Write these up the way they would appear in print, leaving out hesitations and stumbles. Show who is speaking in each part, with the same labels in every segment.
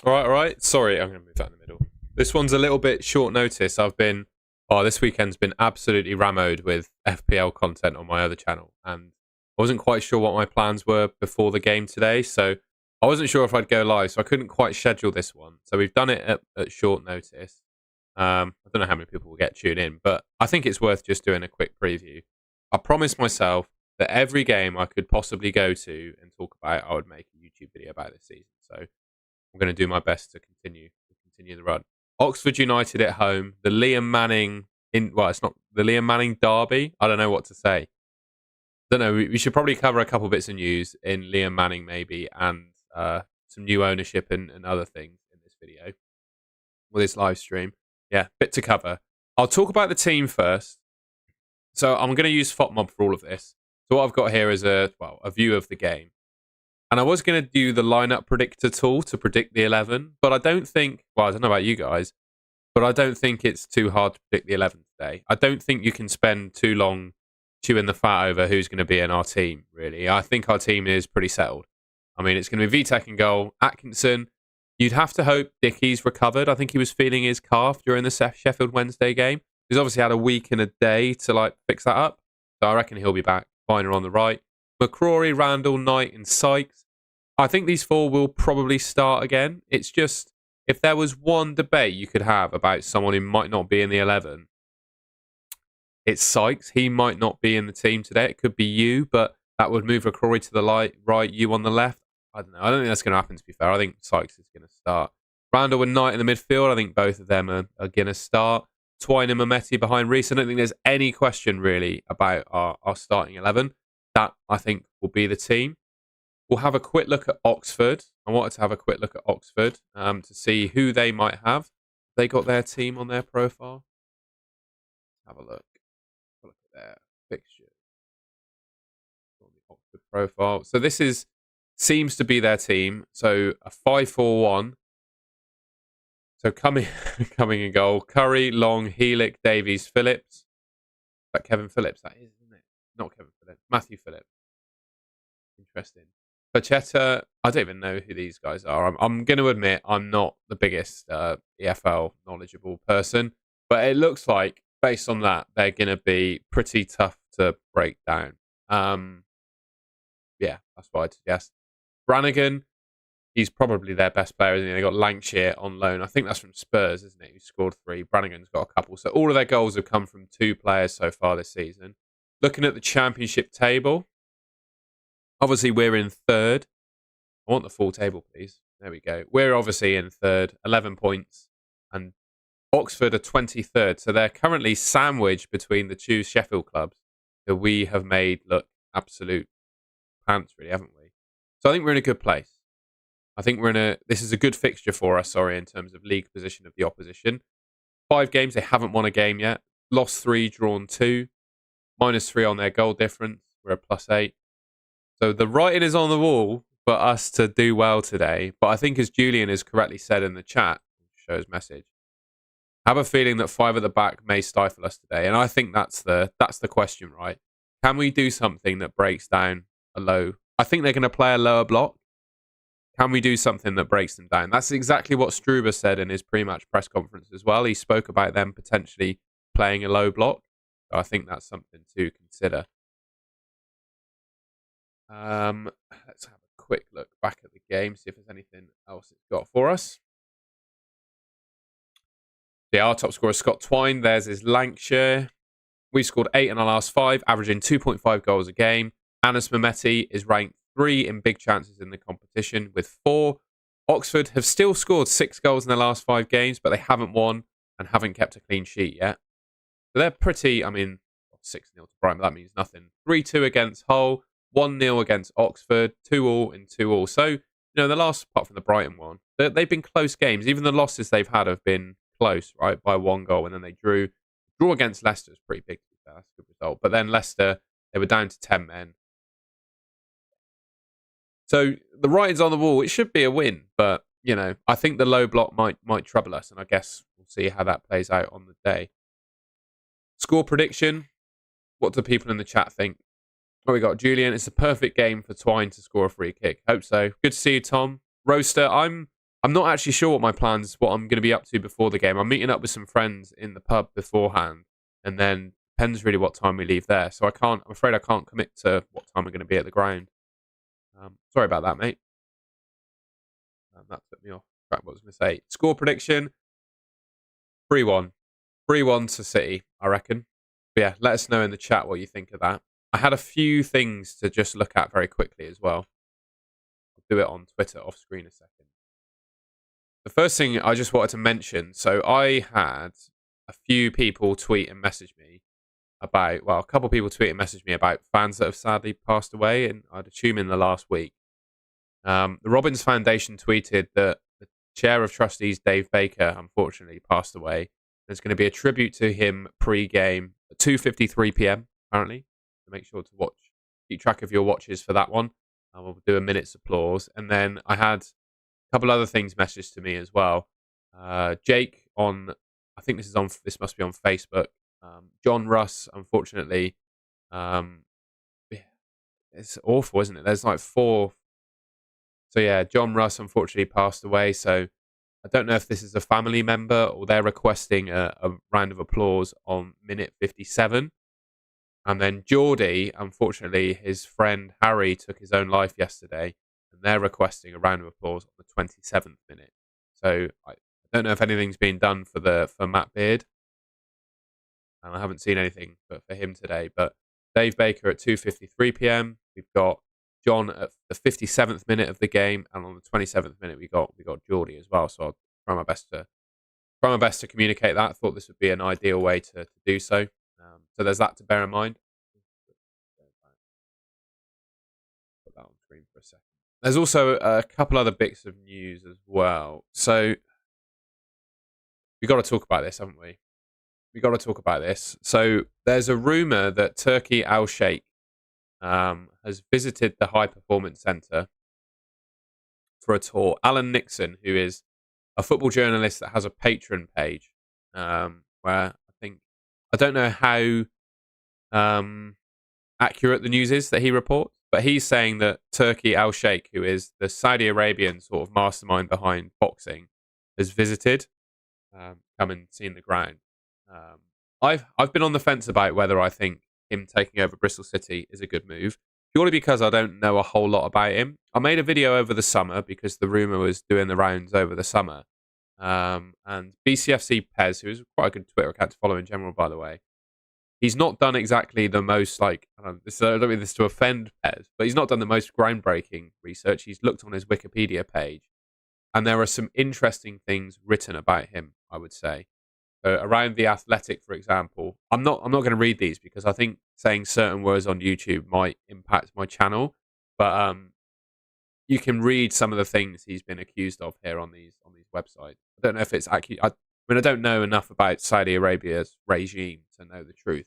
Speaker 1: All right. Sorry, I'm going to move that in the middle. This one's a little bit short notice. This weekend's been absolutely rammed with FPL content on my other channel, and I wasn't quite sure what my plans were before the game today, so I wasn't sure if I'd go live, so I couldn't quite schedule this one. So we've done it at short notice. I don't know how many people will get tuned in, but I think it's worth just doing a quick preview. I promised myself that every game I could possibly go to and talk about, I would make a YouTube video about this season. So I'm going to do my best to continue the run. Oxford United at home, the Liam Manning it's not the Liam Manning derby. I don't know what to say. Don't know. We should probably cover a couple bits of news in Liam Manning maybe, and some new ownership and other things in this video or this live stream. Yeah, bit to cover. I'll talk about the team first. So I'm going to use FOTMob for all of this. So what I've got here is a view of the game. And I was going to do the lineup predictor tool to predict the 11, but I don't think, I don't know about you guys, but I don't think it's too hard to predict the 11 today. I don't think you can spend too long chewing the fat over who's going to be in our team, really. I think our team is pretty settled. I mean, it's going to be Vitek in goal, Atkinson. You'd have to hope Dickie's recovered. I think he was feeling his calf during the Sheffield Wednesday game. He's obviously had a week and a day to fix that up. So I reckon he'll be back. Finer on the right. McCrory, Randall, Knight and Sykes. I think these four will probably start again. It's just, if there was one debate you could have about someone who might not be in the 11, it's Sykes. He might not be in the team today. It could be you, but that would move McCrory to the right, you on the left. I don't know. I don't think that's going to happen, to be fair. I think Sykes is going to start. Randall and Knight in the midfield. I think both of them are going to start. Twine and Mehmeti behind Reece. I don't think there's any question, really, about our starting 11. That, I think, will be the team. We'll have a quick look at Oxford. I wanted to have a quick look at Oxford to see who they might have. They got their team on their profile. Have a look. Look at their fixtures on the Oxford profile. So this seems to be their team. So a 5-4-1. So coming in goal: Curry, Long, Heelick, Davies, Phillips. Is that Kevin Phillips? That is, isn't it? Not Kevin Phillips. Matthew Phillips. Interesting. Pachetta, I don't even know who these guys are. I'm going to admit I'm not the biggest EFL knowledgeable person, but it looks like, based on that, they're going to be pretty tough to break down. Yeah, that's what I'd suggest. Brannigan, he's probably their best player, isn't he? They got Lancashire on loan. I think that's from Spurs, isn't it? Who scored 3. Brannigan's got a couple. So all of their goals have come from 2 players so far this season. Looking at the championship table, obviously we're in 3rd. I want the full table, please. There we go. We're obviously in 3rd, 11 points. And Oxford are 23rd. So they're currently sandwiched between the 2 Sheffield clubs that we have made look absolute pants, really, haven't we? So I think we're in a good place. I think this is a good fixture for us, in terms of league position of the opposition. 5 games, they haven't won a game yet. Lost 3, drawn 2. -3 on their goal difference. We're a +8. So the writing is on the wall for us to do well today. But I think, as Julian has correctly said in the chat, show his message, I have a feeling that 5 at the back may stifle us today. And I think that's the question, right? Can we do something that breaks down a low? I think they're going to play a lower block. Can we do something that breaks them down? That's exactly what Struber said in his pre-match press conference as well. He spoke about them potentially playing a low block. So I think that's something to consider. Let's have a quick look back at the game, see if there's anything else it's got for us. Yeah, our top scorer is Scott Twine. Theirs is Lancashire. We scored 8 in our last 5, averaging 2.5 goals a game. Anas Mehmeti is ranked 3 in big chances in the competition with 4. Oxford have still scored 6 goals in their last 5 games, but they haven't won and haven't kept a clean sheet yet. So they're pretty, 6-0 to Brighton, but that means nothing. 3-2 against Hull, 1-0 against Oxford, 2-2 and 2-2. So, the last, apart from the Brighton one, they've been close games. Even the losses they've had have been close, right, by 1 goal, and then they drew. Draw against Leicester is pretty big, to be fair. That's a good result. But then Leicester, they were down to 10 men. So the writing's on the wall. It should be a win, but I think the low block might trouble us, and I guess we'll see how that plays out on the day. Score prediction. What do people in the chat think? Oh, we got Julian. It's a perfect game for Twine to score a free kick. Hope so. Good to see you, Tom. Roaster. I'm I'm not actually sure what I'm going to be up to before the game. I'm meeting up with some friends in the pub beforehand, and then depends really what time we leave there. So I'm afraid I can't commit to what time we're going to be at the ground. Sorry about that, mate. That took me off track. What I was going to say. Score prediction: 3-1. 3-1 to City, I reckon. But yeah, let us know in the chat what you think of that. I had a few things to just look at very quickly as well. I'll do it on Twitter off screen a second. The first thing I just wanted to mention, so I had a few people tweet and message me about, well, a couple of people tweet and message me about fans that have sadly passed away, and I'd assume in the last week. The Robbins Foundation tweeted that the chair of trustees, Dave Baker, unfortunately passed away. There's going to be a tribute to him pre-game at 2:53 p.m. apparently. So make sure to keep track of your watches for that one. We'll do a minute's applause, and then I had a couple other things messaged to me as well. Jake I think this must be on Facebook. John Russ, unfortunately, it's awful, isn't it? There's like 4. So yeah, John Russ unfortunately passed away. So I don't know if this is a family member or they're requesting a round of applause on minute 57. And then Geordie, unfortunately, his friend Harry took his own life yesterday, and they're requesting a round of applause on the 27th minute. So I don't know if anything's been done for Matt Beard. And I haven't seen anything for him today. But Dave Baker at 2:53 p.m. We've got John at the 57th minute of the game, and on the 27th minute we got Geordie as well. So I'll try my best to communicate that. I thought this would be an ideal way to do so. So there's that to bear in mind. Put that on screen for a second. There's also a couple other bits of news as well. So we've got to talk about this, haven't we? We've got to talk about this. So there's a rumor that Turkey Al Sheikh has visited the High Performance Centre for a tour. Alan Nixon, who is a football journalist that has a Patreon page, where I don't know how accurate the news is that he reports, but he's saying that Turkey Al Sheikh, who is the Saudi Arabian sort of mastermind behind boxing, has visited, come and seen the ground. I've been on the fence about whether I think him taking over Bristol City is a good move, purely because I don't know a whole lot about him. I made a video over the summer because the rumour was doing the rounds over the summer. And BCFC Pez, who is quite a good Twitter account to follow in general, by the way, he's not done exactly the most, I don't mean this to offend Pez, but he's not done the most groundbreaking research. He's looked on his Wikipedia page, and there are some interesting things written about him, I would say. So around The Athletic, for example, I'm not going to read these because I think saying certain words on YouTube might impact my channel, but you can read some of the things he's been accused of here on these websites. I don't know if it's accurate. I mean, I don't know enough about Saudi Arabia's regime to know the truth,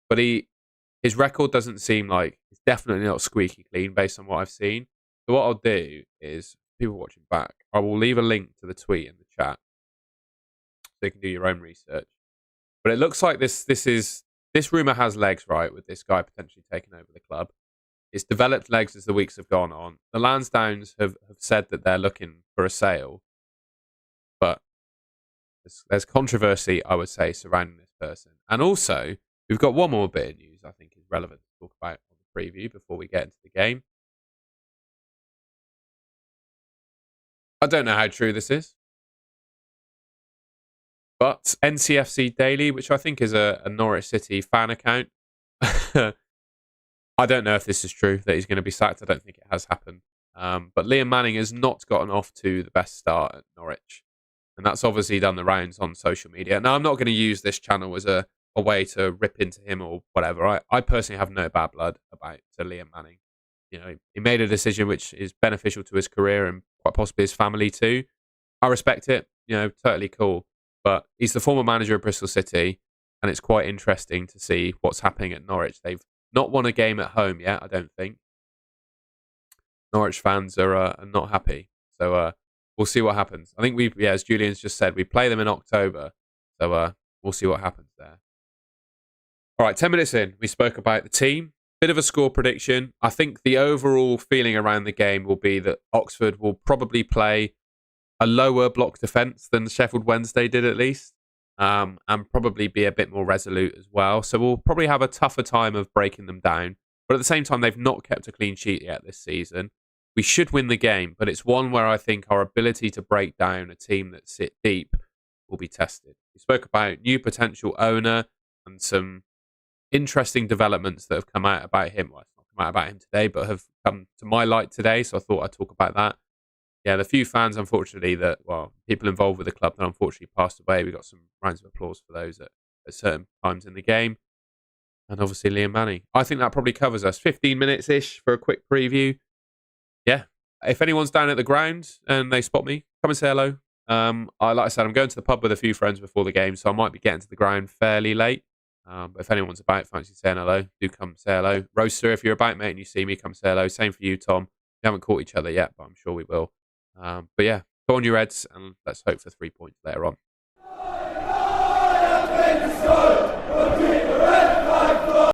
Speaker 1: but his record doesn't seem like it's definitely not squeaky clean based on what I've seen. So what I'll do is, people watching back, I will leave a link to the tweet in the chat so you can do your own research. But it looks like this rumor has legs, right? With this guy potentially taking over the club. It's developed legs as the weeks have gone on. The Lansdowns have said that they're looking for a sale, but there's controversy, I would say, surrounding this person. And also, we've got one more bit of news I think is relevant to talk about on the preview before we get into the game. I don't know how true this is, but NCFC Daily, which I think is a Norwich City fan account, I don't know if this is true, that he's going to be sacked. I don't think it has happened. But Liam Manning has not gotten off to the best start at Norwich. And that's obviously done the rounds on social media. Now, I'm not going to use this channel as a way to rip into him or whatever. I personally have no bad blood about Liam Manning. You know, he made a decision which is beneficial to his career and quite possibly his family too. I respect it. You know, totally cool. But he's the former manager of Bristol City, and it's quite interesting to see what's happening at Norwich. They've not won a game at home yet, I don't think. Norwich fans are not happy. So we'll see what happens. I think as Julian's just said, we play them in October. So we'll see what happens there. All right, 10 minutes in, we spoke about the team. Bit of a score prediction. I think the overall feeling around the game will be that Oxford will probably play a lower block defence than Sheffield Wednesday did at least, and probably be a bit more resolute as well. So we'll probably have a tougher time of breaking them down. But at the same time, they've not kept a clean sheet yet this season. We should win the game, but it's one where I think our ability to break down a team that sit deep will be tested. We spoke about new potential owner and some interesting developments that have come out about him. Well, it's not come out about him today, but have come to my light today. So I thought I'd talk about that. Yeah, the few fans, unfortunately, people involved with the club that unfortunately passed away. We got some rounds of applause for those at certain times in the game. And obviously Liam Manny. I think that probably covers us. 15 minutes-ish for a quick preview. Yeah. If anyone's down at the ground and they spot me, come and say hello. Like I said, I'm going to the pub with a few friends before the game, so I might be getting to the ground fairly late. But if anyone's about, fancy saying hello, do come say hello. Roaster, if you're about, mate, and you see me, come say hello. Same for you, Tom. We haven't caught each other yet, but I'm sure we will. But yeah, go on your heads and let's hope for 3 points later on.